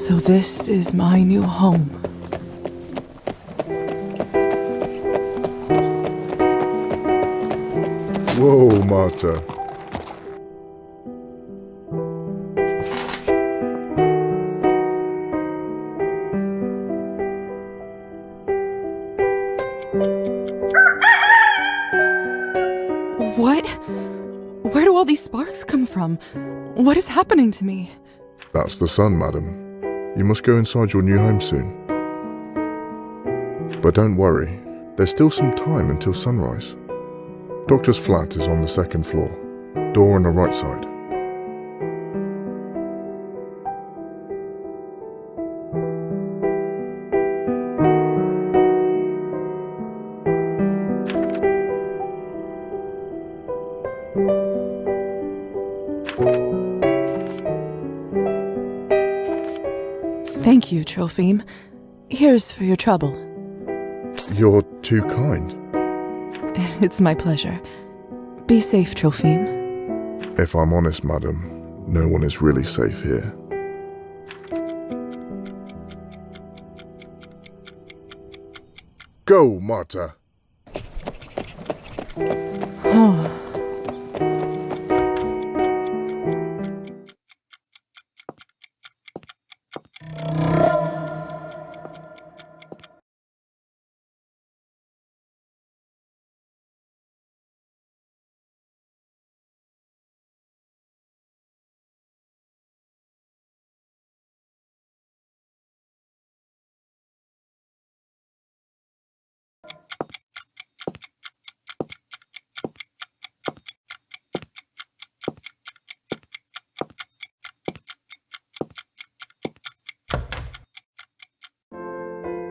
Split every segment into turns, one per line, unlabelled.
So this is my new home.
Whoa, Marta.
What? Where do all these sparks come from? What is happening to me?
That's the sun, madam. You must go inside your new home soon. But don't worry, there's still some time until sunrise. Doctor's flat is on the second floor, door on the right side.
Thank you, Trophime. Here's for your trouble.
You're too kind.
It's my pleasure. Be safe, Trophime.
If I'm honest, madam, no one is really safe here. Go, Marta!
Oh.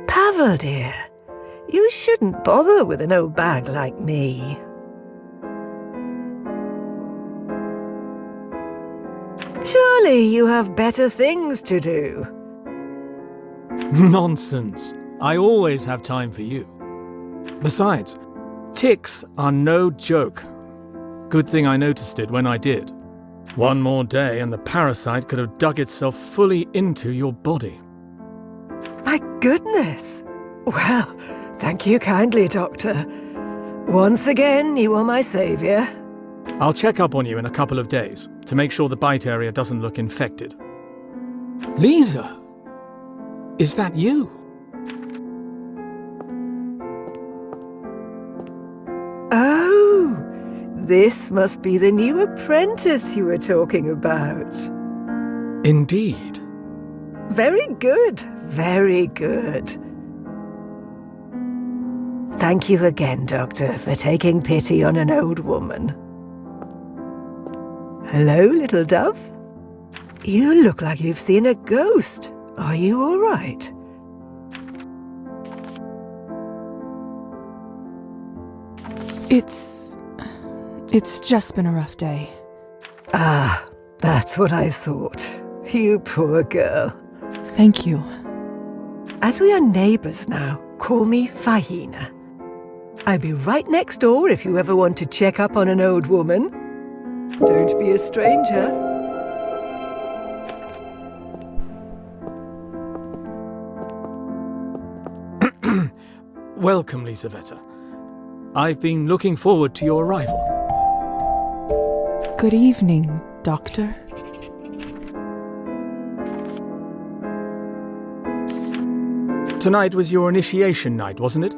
Pavel, dear, you shouldn't bother with an old bag like me. Surely you have better things to do.
Nonsense. I always have time for you. Besides, ticks are no joke. Good thing I noticed it when I did. One more day and the parasite could have dug itself fully into your body.
My goodness! Well, thank you kindly, Doctor. Once again, you are my saviour.
I'll check up on you in a couple of days to make sure the bite area doesn't look infected. Lisa! Is that you?
Oh, this must be the new apprentice you were talking about.
Indeed.
Very good, very good. Thank you again, Doctor, for taking pity on an old woman. Hello, little dove. You look like you've seen a ghost. Are you all right?
It's just been a rough day.
Ah, that's what I thought. You poor girl.
Thank you.
As we are neighbours now, call me Fahina. I'll be right next door if you ever want to check up on an old woman. Don't be a stranger.
Welcome, Lisaveta. I've been looking forward to your arrival.
Good evening, Doctor.
Tonight was your initiation night, wasn't it?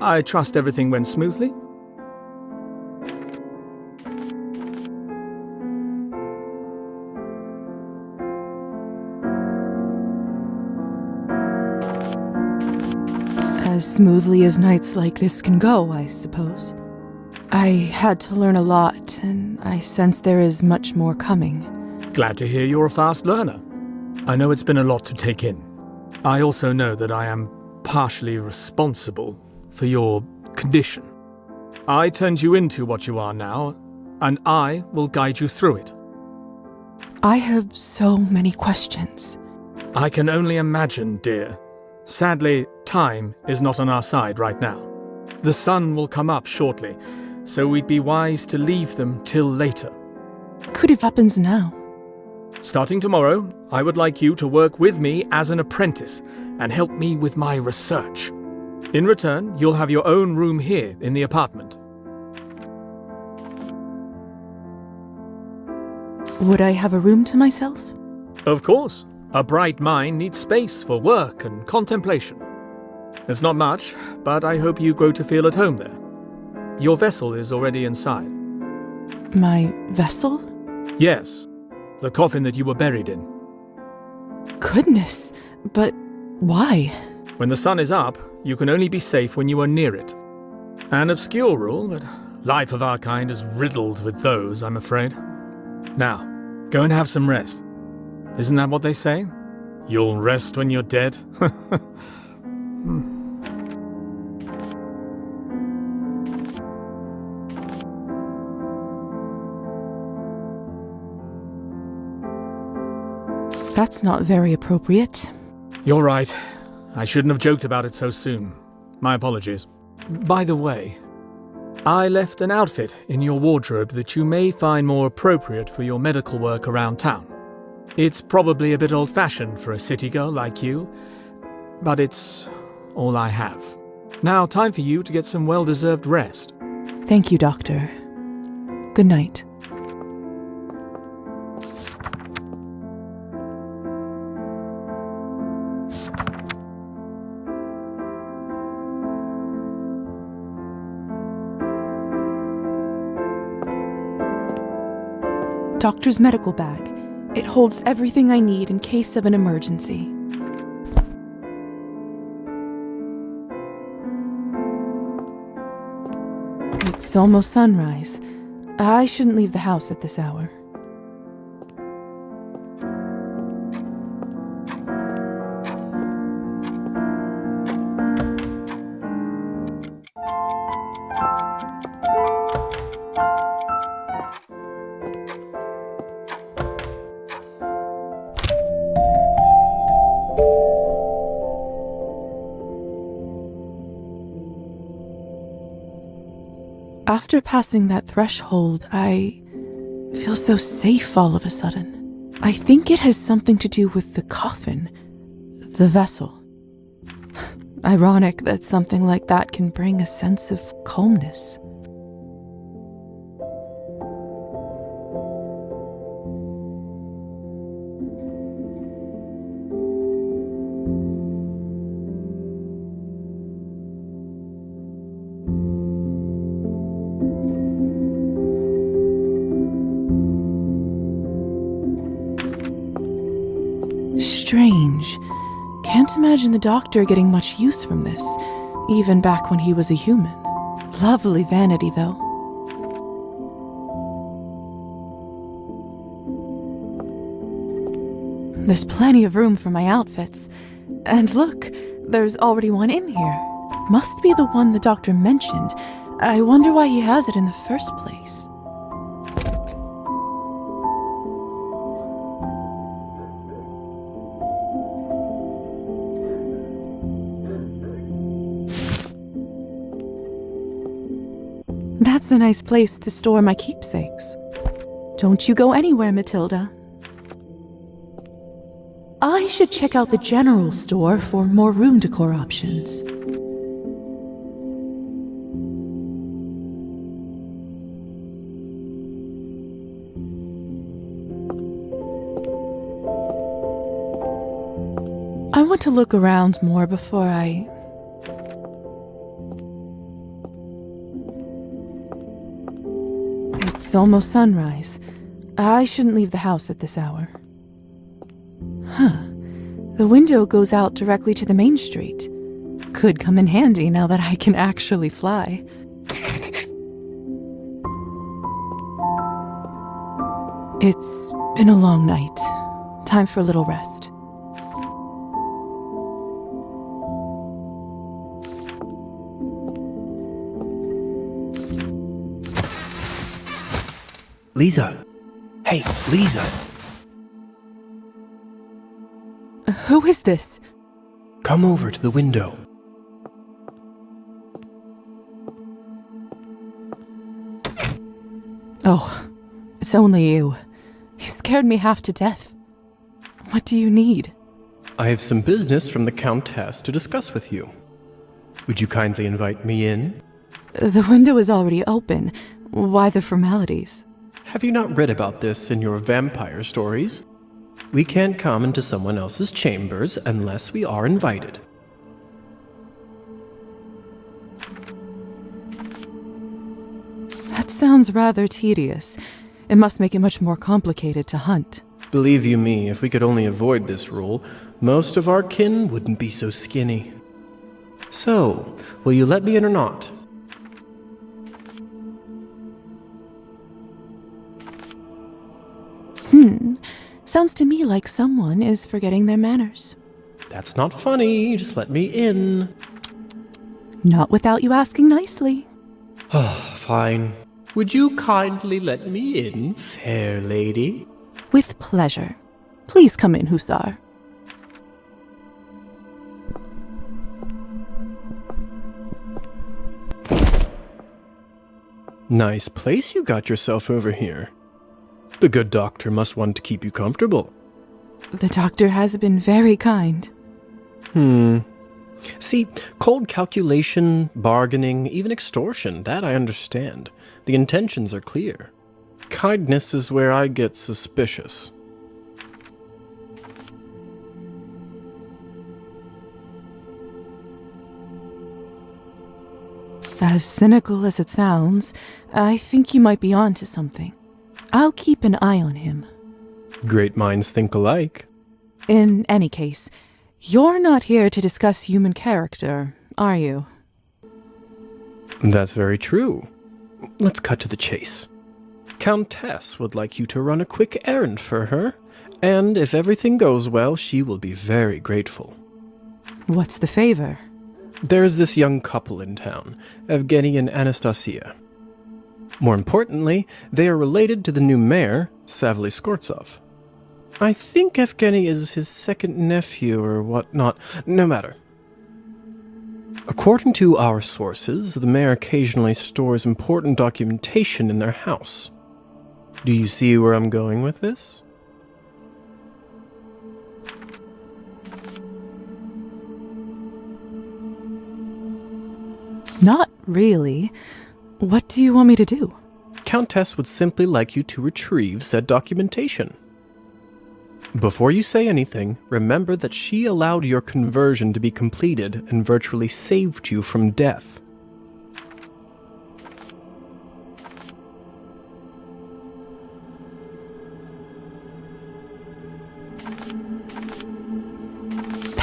I trust everything went smoothly?
As smoothly as nights like this can go, I suppose. I had to learn a lot, and I sense there is much more coming.
Glad to hear you're a fast learner. I know it's been a lot to take in. I also know that I am partially responsible for your condition. I turned you into what you are now, and I will guide you through it.
I have so many questions.
I can only imagine, dear. Sadly, time is not on our side right now. The sun will come up shortly, so we'd be wise to leave them till later.
Could have happens now.
Starting tomorrow, I would like you to work with me as an apprentice and help me with my research. In return, you'll have your own room here in the apartment.
Would I have a room to myself?
Of course. A bright mind needs space for work and contemplation. It's not much, but I hope you grow to feel at home there. Your vessel is already inside.
My vessel?
Yes, the coffin that you were buried in.
Goodness, but why?
When the sun is up, you can only be safe when you are near it. An obscure rule, but life of our kind is riddled with those, I'm afraid. Now, go and have some rest. Isn't that what they say? You'll rest when you're dead?
That's not very appropriate.
You're right. I shouldn't have joked about it so soon. My apologies. By the way, I left an outfit in your wardrobe that you may find more appropriate for your medical work around town. It's probably a bit old-fashioned for a city girl like you, but it's all I have. Now, time for you to get some well-deserved rest.
Thank you, Doctor. Good night. Doctor's medical bag. It holds everything I need in case of an emergency. It's almost sunrise. I shouldn't leave the house at this hour. After passing that threshold, I feel so safe all of a sudden. I think it has something to do with the coffin, the vessel. Ironic that something like that can bring a sense of calmness. Strange. Can't imagine the doctor getting much use from this, even back when he was a human. Lovely vanity, though. There's plenty of room for my outfits. And look, there's already one in here. Must be the one the doctor mentioned. I wonder why he has it in the first place. That's a nice place to store my keepsakes. Don't you go anywhere, Matilda. I should check out the general store for more room decor options. I want to look around more before I... It's almost sunrise. I shouldn't leave the house at this hour. Huh. The window goes out directly to the main street. Could come in handy now that I can actually fly. It's been a long night. Time for a little rest.
Lisa. Hey, Lisa.
Who is this?
Come over to the window.
Oh, it's only you. You scared me half to death. What do you need?
I have some business from the Countess to discuss with you. Would you kindly invite me in?
The window is already open. Why the formalities?
Have you not read about this in your vampire stories? We can't come into someone else's chambers unless we are invited.
That sounds rather tedious. It must make it much more complicated to hunt.
Believe you me, if we could only avoid this rule, most of our kin wouldn't be so skinny. So, will you let me in or not?
Sounds to me like someone is forgetting their manners.
That's not funny, just let me in.
Not without you asking nicely.
Fine. Would you kindly let me in, fair lady?
With pleasure. Please come in, Hussar.
Nice place you got yourself over here. The good doctor must want to keep you comfortable.
The doctor has been very kind.
See, cold calculation, bargaining, even extortion, that I understand. The intentions are clear. Kindness is where I get suspicious.
As cynical as it sounds, I think you might be onto something. I'll keep an eye on him.
Great minds think alike.
In any case, you're not here to discuss human character, are you?
That's very true. Let's cut to the chase. Countess would like you to run a quick errand for her, and if everything goes well, she will be very grateful.
What's the favor?
There's this young couple in town, Evgeny and Anastasia. More importantly, they are related to the new mayor, Savely Skortsov. I think Evgeny is his second nephew or whatnot. No matter. According to our sources, the mayor occasionally stores important documentation in their house. Do you see where I'm going with this?
Not really. What do you want me to do?
Countess would simply like you to retrieve said documentation. Before you say anything, remember that she allowed your conversion to be completed and virtually saved you from death.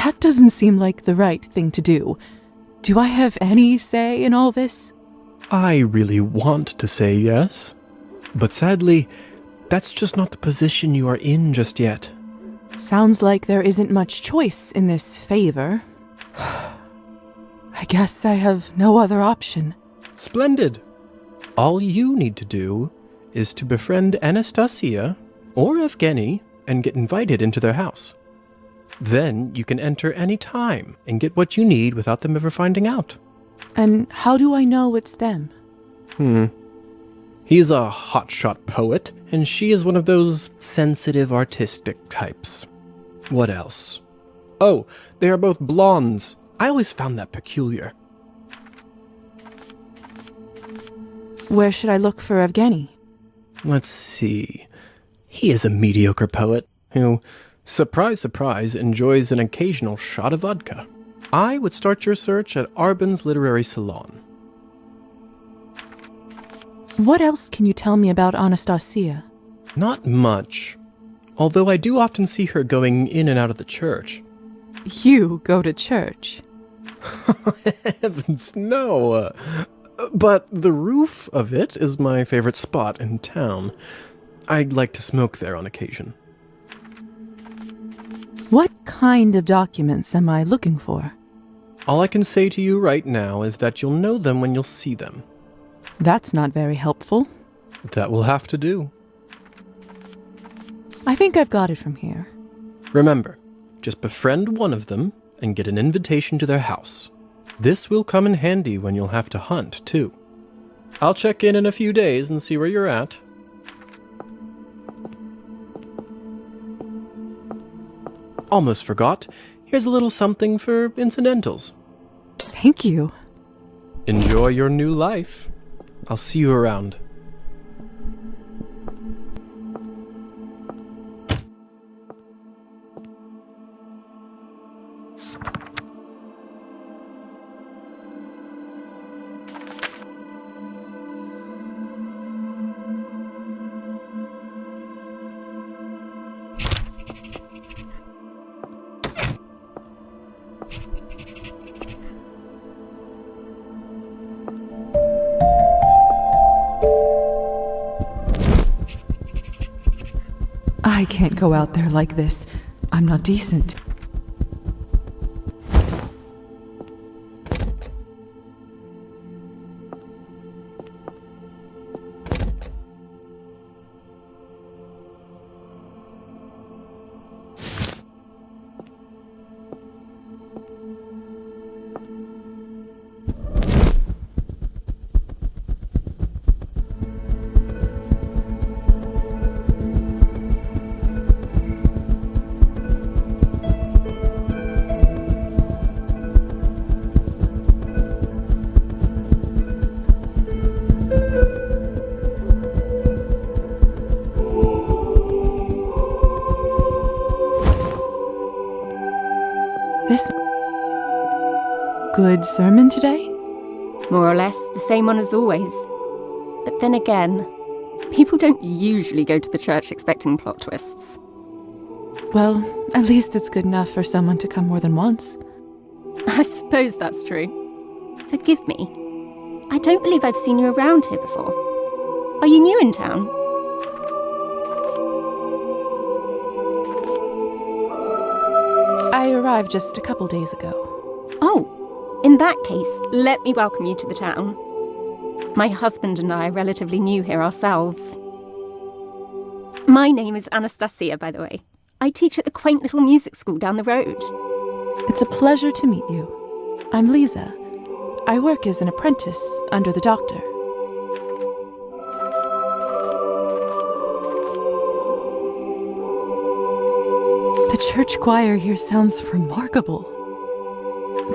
That doesn't seem like the right thing to do. Do I have any say in all this?
I really want to say yes, but sadly, that's just not the position you are in just yet.
Sounds like there isn't much choice in this favor. I guess I have no other option.
Splendid. All you need to do is to befriend Anastasia or Evgeny and get invited into their house. Then you can enter any time and get what you need without them ever finding out.
And how do I know it's them?
He's a hotshot poet, and she is one of those sensitive artistic types. What else? Oh, they are both blondes. I always found that peculiar.
Where should I look for Evgeny?
Let's see. He is a mediocre poet who, surprise, surprise, enjoys an occasional shot of vodka. I would start your search at Arbin's Literary Salon.
What else can you tell me about Anastasia?
Not much, although I do often see her going in and out of the church.
You go to church.
Heavens, no. But the roof of it is my favorite spot in town. I'd like to smoke there on occasion.
What kind of documents am I looking for?
All I can say to you right now is that you'll know them when you'll see them.
That's not very helpful.
That will have to do.
I think I've got it from here.
Remember, just befriend one of them and get an invitation to their house. This will come in handy when you'll have to hunt, too. I'll check in a few days and see where you're at. almost forgot. Here's a little something for incidentals.
Thank you.
Enjoy your new life. I'll see you around.
I can't go out there like this. I'm not decent. This good sermon today?
More or less the same one as always. But then again, people don't usually go to the church expecting plot twists.
Well, at least it's good enough for someone to come more than once.
I suppose that's true. Forgive me. I don't believe I've seen you around here before. Are you new in town?
I arrived just a couple days ago.
Oh, in that case, let me welcome you to the town. My husband and I are relatively new here ourselves. My name is Anastasia, by the way. I teach at the quaint little music school down the road.
It's a pleasure to meet you. I'm Lisa. I work as an apprentice under the doctor. The church choir here sounds remarkable.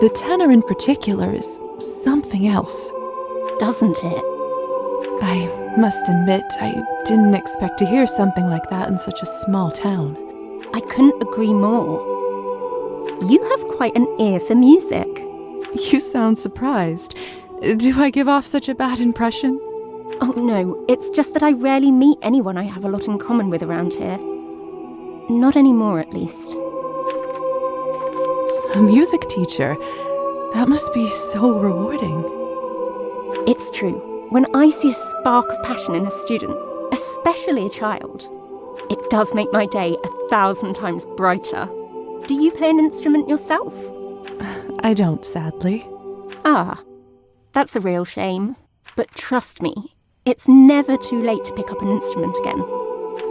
The tenor in particular is something else.
Doesn't it?
I must admit, I didn't expect to hear something like that in such a small town.
I couldn't agree more. You have quite an ear for music.
You sound surprised. Do I give off such a bad impression?
Oh no, it's just that I rarely meet anyone I have a lot in common with around here. Not anymore, at least.
A music teacher? That must be so rewarding.
It's true. When I see a spark of passion in a student, especially a child, it does make my day 1,000 times brighter. Do you play an instrument yourself?
I don't, sadly.
Ah, that's a real shame. But trust me, it's never too late to pick up an instrument again.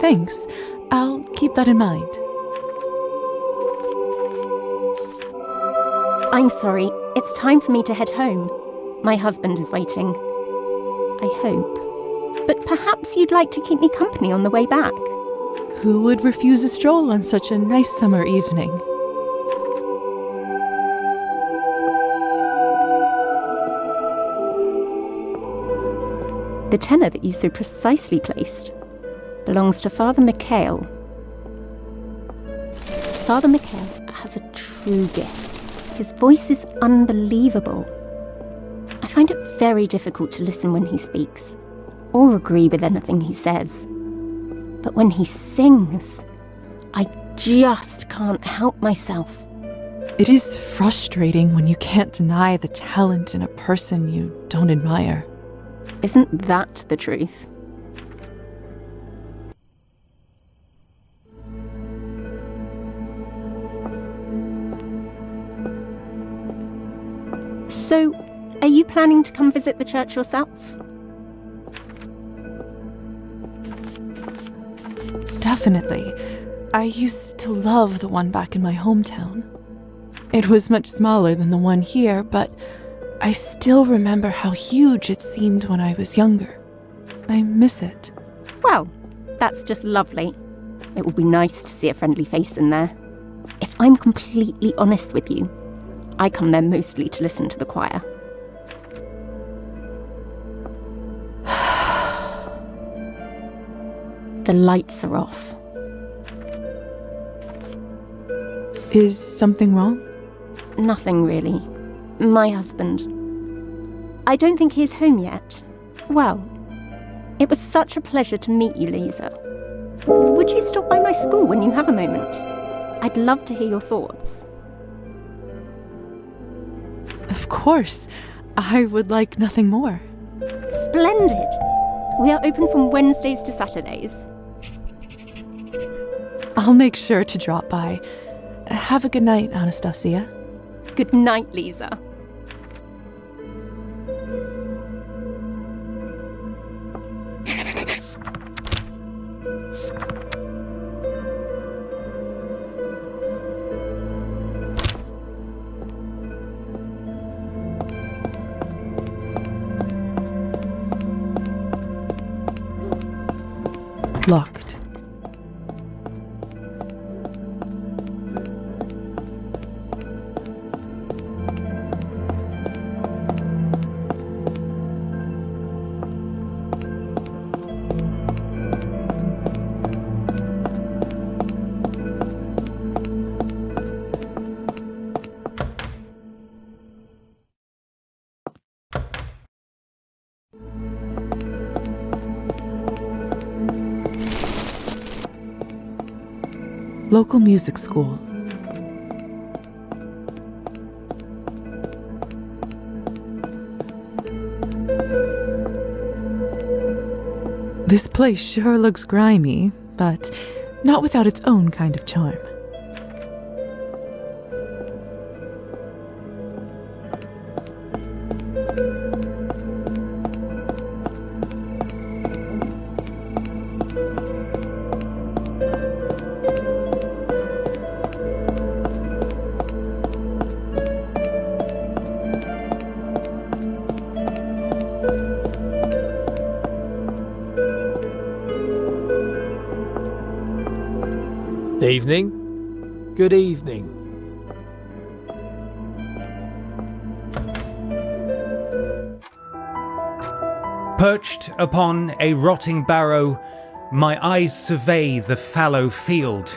Thanks. I'll keep that in mind.
I'm sorry, it's time for me to head home. My husband is waiting. I hope. But perhaps you'd like to keep me company on the way back.
Who would refuse a stroll on such a nice summer evening?
The tenor that you so precisely placed belongs to Father Mikhail. Father Mikhail has a true gift. His voice is unbelievable. I find it very difficult to listen when he speaks, or agree with anything he says. But when he sings, I just can't help myself.
It is frustrating when you can't deny the talent in a person you don't admire.
Isn't that the truth? So, are you planning to come visit the church yourself?
Definitely. I used to love the one back in my hometown. It was much smaller than the one here, but I still remember how huge it seemed when I was younger. I miss it.
Well, that's just lovely. It will be nice to see a friendly face in there. If I'm completely honest with you. I come there mostly to listen to the choir. The lights are off.
Is something wrong?
Nothing really. My husband. I don't think he's home yet. Well, it was such a pleasure to meet you, Lisa. Would you stop by my school when you have a moment? I'd love to hear your thoughts.
Of course. I would like nothing more.
Splendid! We are open from Wednesdays to Saturdays.
I'll make sure to drop by. Have a good night, Anastasia.
Good night, Lisa.
Locked. Local music school. This place sure looks grimy, but not without its own kind of charm.
Evening. Good evening.
Perched upon a rotting barrow, my eyes survey the fallow field.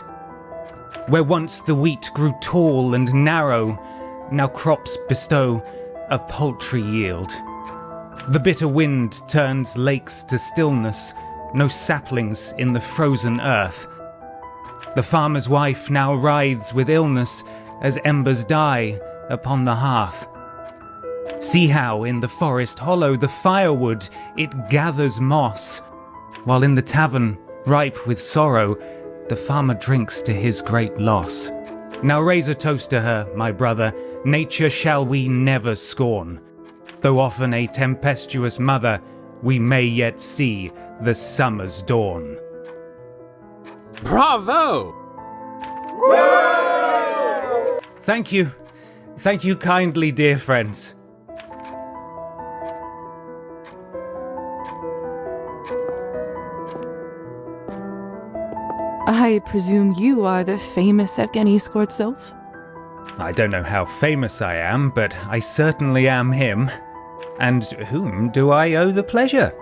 Where once the wheat grew tall and narrow, now crops bestow a paltry yield. The bitter wind turns lakes to stillness, no saplings in the frozen earth. The farmer's wife now writhes with illness as embers die upon the hearth. See how in the forest hollow the firewood it gathers moss, while in the tavern, ripe with sorrow, the farmer drinks to his great loss. Now raise a toast to her, my brother, nature shall we never scorn. Though often a tempestuous mother, we may yet see the summer's dawn.
Bravo!
Thank you. Thank you kindly, dear friends.
I presume you are the famous Evgeny Skvortsov?
I don't know how famous I am, but I certainly am him. And whom do I owe the pleasure?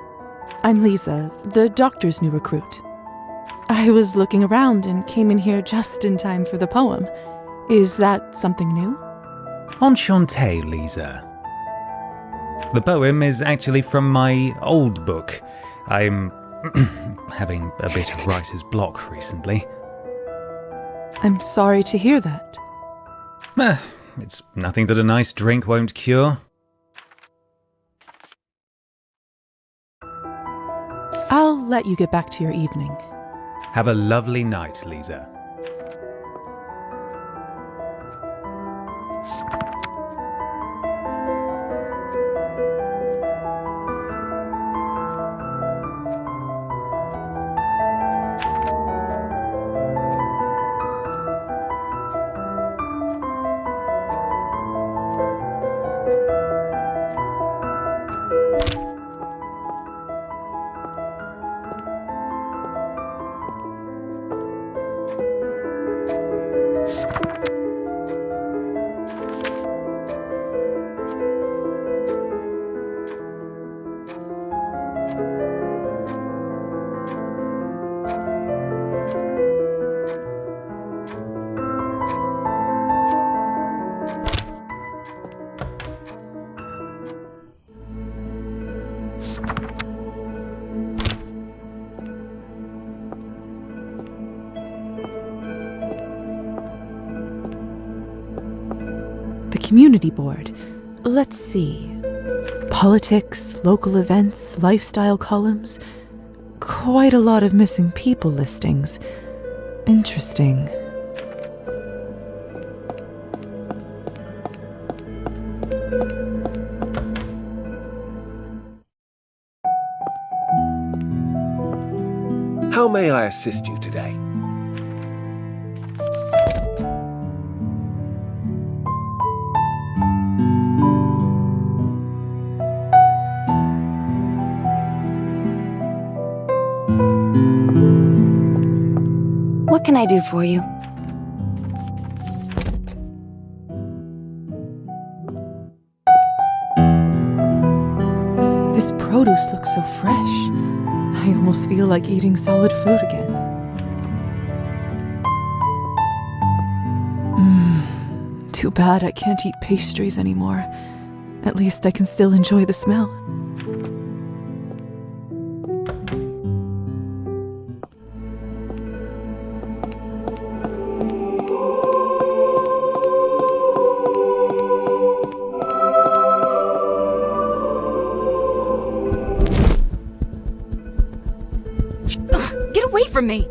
I'm Lisa, the doctor's new recruit. I was looking around and came in here just in time for the poem. Is that something new?
Enchanté, Lisa. The poem is actually from my old book. I'm having a bit of writer's block recently.
I'm sorry to hear that.
It's nothing that a nice drink won't cure.
I'll let you get back to your evening.
Have a lovely night, Lisa.
The community board. Let's see. Politics, local events, lifestyle columns. Quite a lot of missing people listings. Interesting.
How may I assist you today?
What can I do for you?
This produce looks so fresh. I almost feel like eating solid food again. Too bad I can't eat pastries anymore. At least I can still enjoy the smell.
Get away from me!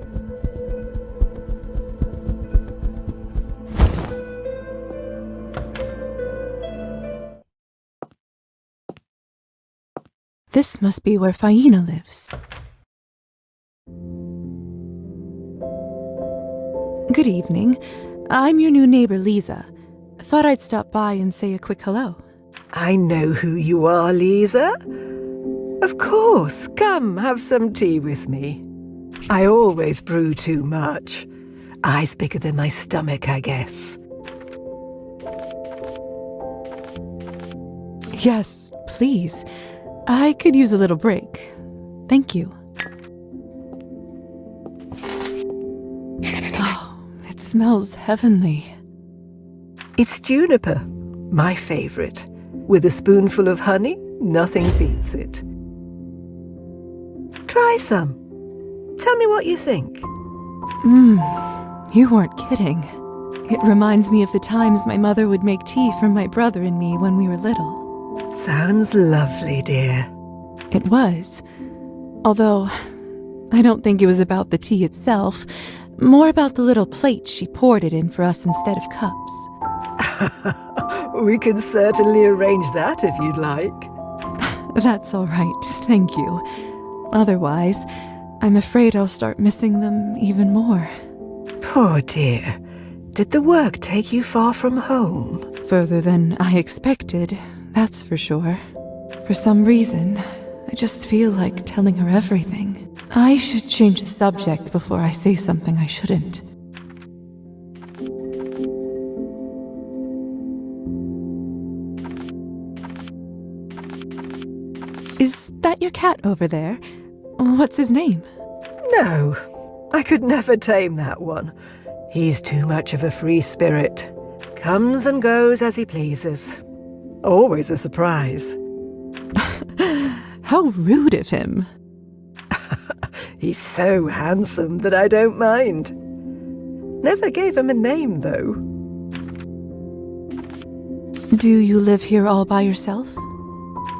This must be where Faina lives. Good evening. I'm your new neighbor, Lisa. Thought I'd stop by and say a quick hello.
I know who you are, Lisa. Of course, come have some tea with me. I always brew too much. Eyes bigger than my stomach, I guess.
Yes, please. I could use a little break. Thank you. Oh, it smells heavenly.
It's juniper, my favorite. With a spoonful of honey, nothing beats it. Try some. Tell me what you think.
You weren't kidding. It reminds me of the times my mother would make tea for my brother and me when we were little.
Sounds lovely, dear.
It was. Although, I don't think it was about the tea itself, more about the little plates she poured it in for us instead of cups.
We can certainly arrange that if you'd like.
That's all right, thank you. Otherwise, I'm afraid I'll start missing them even more.
Poor dear. Did the work take you far from home?
Further than I expected, that's for sure. For some reason, I just feel like telling her everything. I should change the subject before I say something I shouldn't. Is that your cat over there? What's his name?
No, I could never tame that one. He's too much of a free spirit. Comes and goes as he pleases. Always a surprise.
How rude of him.
He's so handsome that I don't mind. Never gave him a name, though.
Do you live here all by yourself?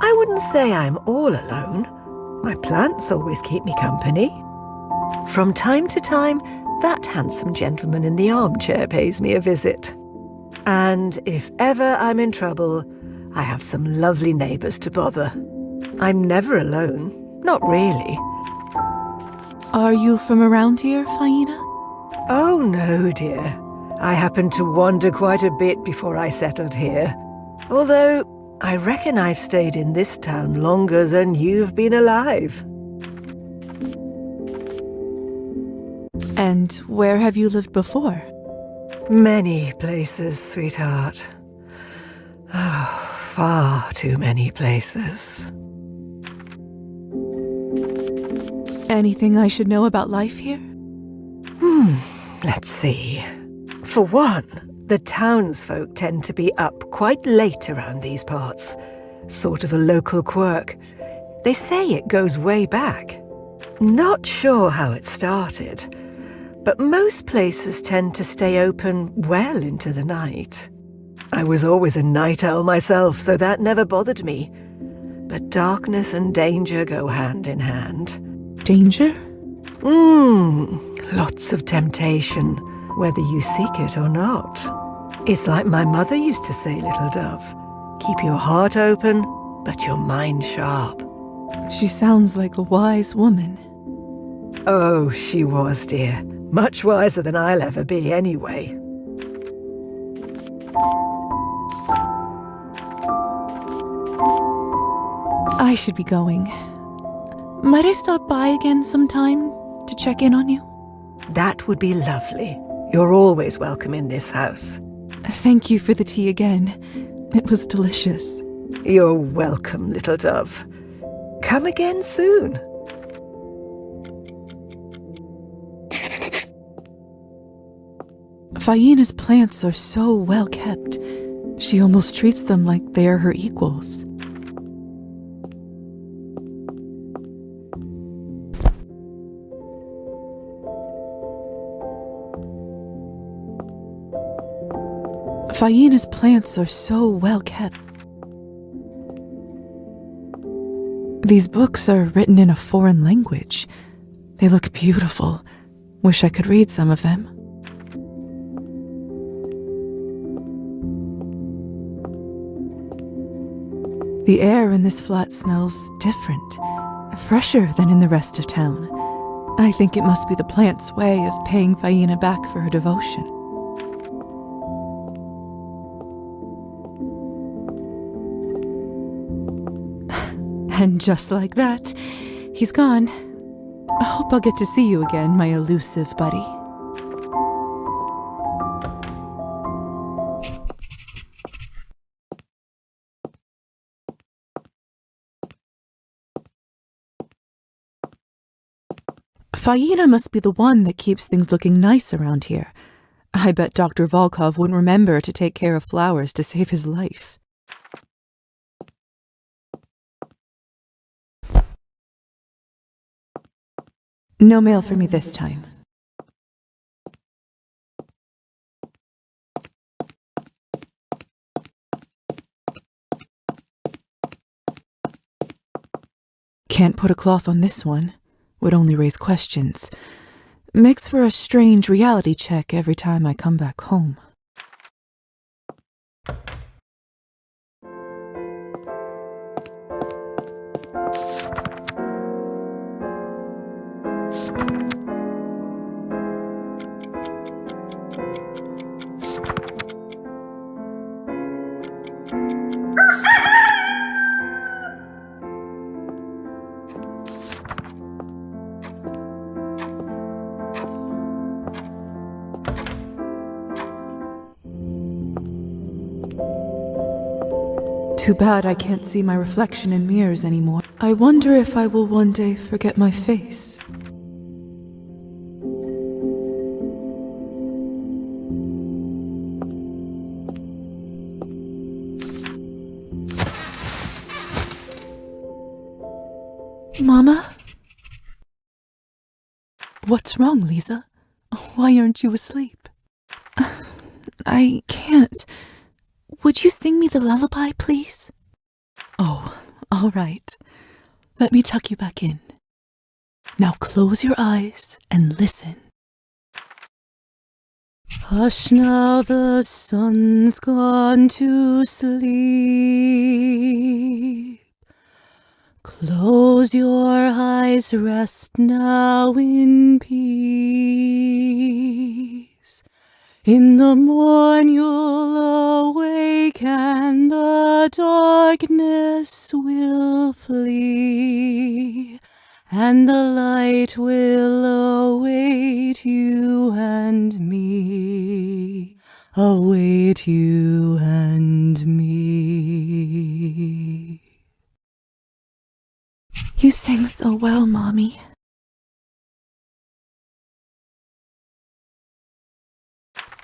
I wouldn't say I'm all alone. My plants always keep me company. From time to time, that handsome gentleman in the armchair pays me a visit. And if ever I'm in trouble, I have some lovely neighbours to bother. I'm never alone. Not really.
Are you from around here, Faina?
Oh, no, dear. I happened to wander quite a bit before I settled here. Although, I reckon I've stayed in this town longer than you've been alive.
And where have you lived before?
Many places, sweetheart. Oh, far too many places.
Anything I should know about life here?
Let's see. For one, the townsfolk tend to be up quite late around these parts. Sort of a local quirk. They say it goes way back. Not sure how it started, but most places tend to stay open well into the night. I was always a night owl myself, so that never bothered me. But darkness and danger go hand in hand.
Danger?
Lots of temptation, whether you seek it or not. It's like my mother used to say, little dove. Keep your heart open, but your mind sharp.
She sounds like a wise woman.
Oh, she was, dear. Much wiser than I'll ever be, anyway.
I should be going. Might I stop by again sometime to check in on you?
That would be lovely. You're always welcome in this house.
Thank you for the tea again. It was delicious.
You're welcome, little dove. Come again soon.
Faina's plants are so well kept. She almost treats them like they are her equals. Faina's plants are so well kept. These books are written in a foreign language. They look beautiful. Wish I could read some of them. The air in this flat smells different, fresher than in the rest of town. I think it must be the plant's way of paying Faina back for her devotion. And just like that, he's gone. I hope I'll get to see you again, my elusive buddy. Faina must be the one that keeps things looking nice around here. I bet Dr. Volkov wouldn't remember to take care of flowers to save his life. No mail for me this time. Can't put a cloth on this one. Would only raise questions. Makes for a strange reality check every time I come back home. Too bad I can't see my reflection in mirrors anymore. I wonder if I will one day forget my face. Mama? What's wrong, Lisa? Why aren't you asleep? I can't. Would you sing me the lullaby, please? Oh, all right. Let me tuck you back in. Now close your eyes and listen. Hush now, the sun's gone to sleep. Close your eyes, rest now in peace. In the morn you'll awake and the darkness will flee, and the light will await you and me, await you and me. You sing so well, Mommy.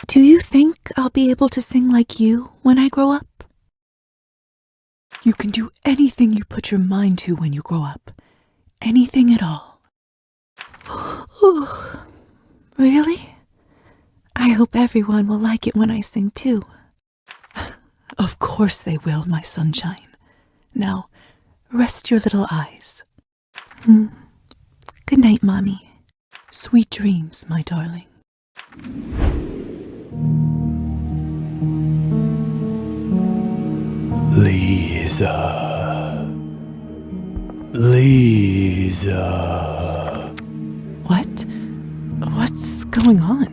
Do you think I'll be able to sing like you when I grow up? You can do anything you put your mind to when you grow up. Anything at all. Really? I hope everyone will like it when I sing too. Of course they will, my sunshine. Now, rest your little eyes. Good night, Mommy. Sweet dreams, my darling.
Lisa. Lisa.
What? What's going on?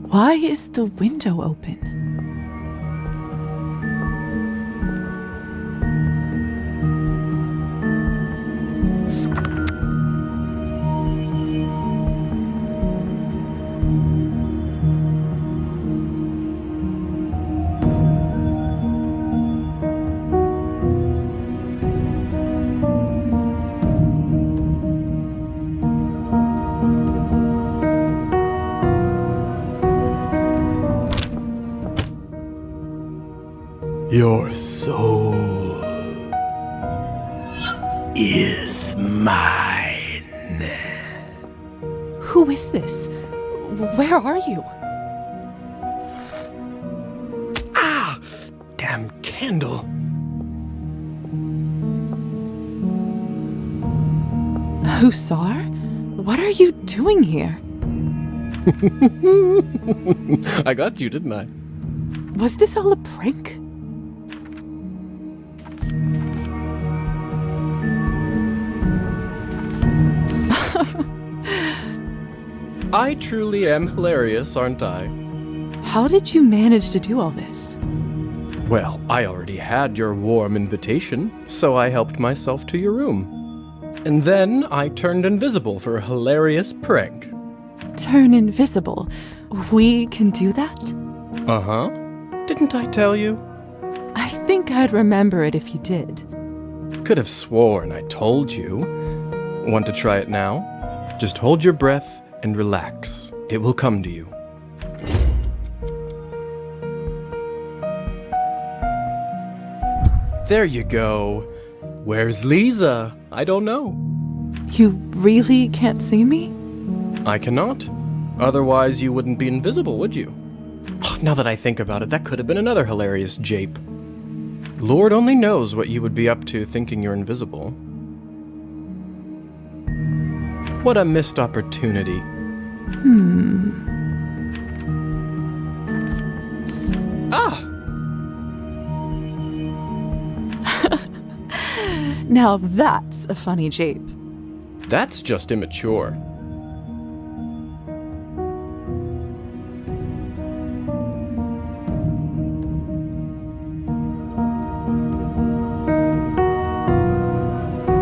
Why is the window open?
Your soul is mine.
Who is this? Where are you?
Ah! Damn candle.
Hussar? What are you doing here?
I got you, didn't I?
Was this all a prank?
I truly am hilarious, aren't I?
How did you manage to do all this?
Well, I already had your warm invitation, so I helped myself to your room. And then I turned invisible for a hilarious prank.
Turn invisible. We can do that?
Uh-huh. Didn't I tell you?
I think I'd remember it if you did.
Could have sworn I told you. Want to try it now? Just hold your breath and relax. It will come to you. There you go. Where's Lisa? I don't know.
You really can't see me?
I cannot. Otherwise, you wouldn't be invisible, would you? Now that I think about it, that could have been another hilarious jape. Lord only knows what you would be up to thinking you're invisible. What a missed opportunity. Ah!
Now that's a funny jape.
That's just immature.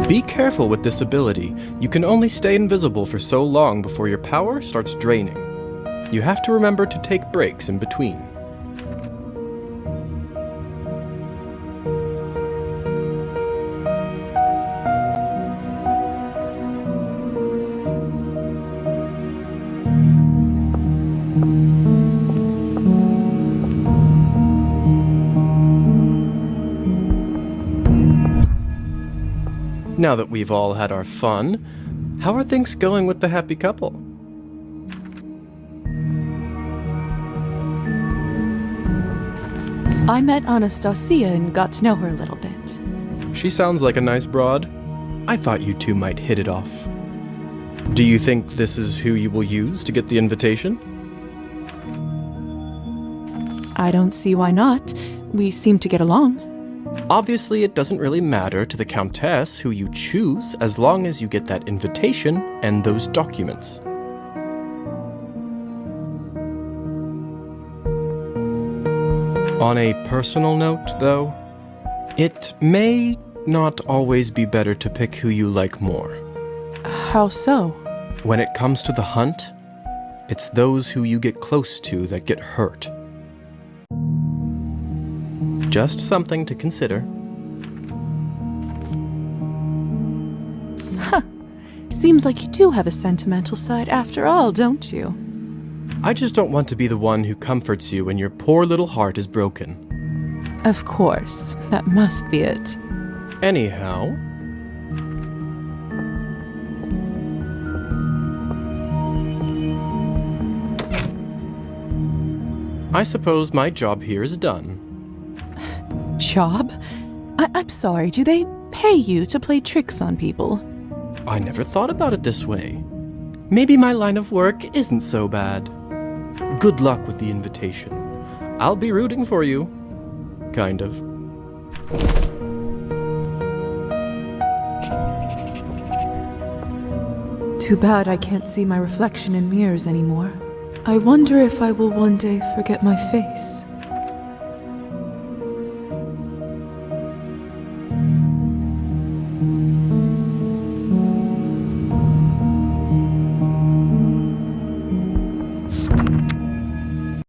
Be careful with this ability. You can only stay invisible for so long before your power starts draining. You have to remember to take breaks in between. Now that we've all had our fun, how are things going with the happy couple?
I met Anastasia and got to know her a little bit.
She sounds like a nice broad. I thought you two might hit it off. Do you think this is who you will use to get the invitation?
I don't see why not. We seem to get along.
Obviously, it doesn't really matter to the Countess who you choose as long as you get that invitation and those documents. On a personal note, though, it may not always be better to pick who you like more.
How so?
When it comes to the hunt, it's those who you get close to that get hurt. Just something to consider.
Seems like you do have a sentimental side after all, don't you?
I just don't want to be the one who comforts you when your poor little heart is broken.
Of course, that must be it.
Anyhow, I suppose my job here is done.
Job? I'm sorry, do they pay you to play tricks on people?
I never thought about it this way. Maybe my line of work isn't so bad. Good luck with the invitation. I'll be rooting for you. Kind of.
Too bad I can't see my reflection in mirrors anymore. I wonder if I will one day forget my face.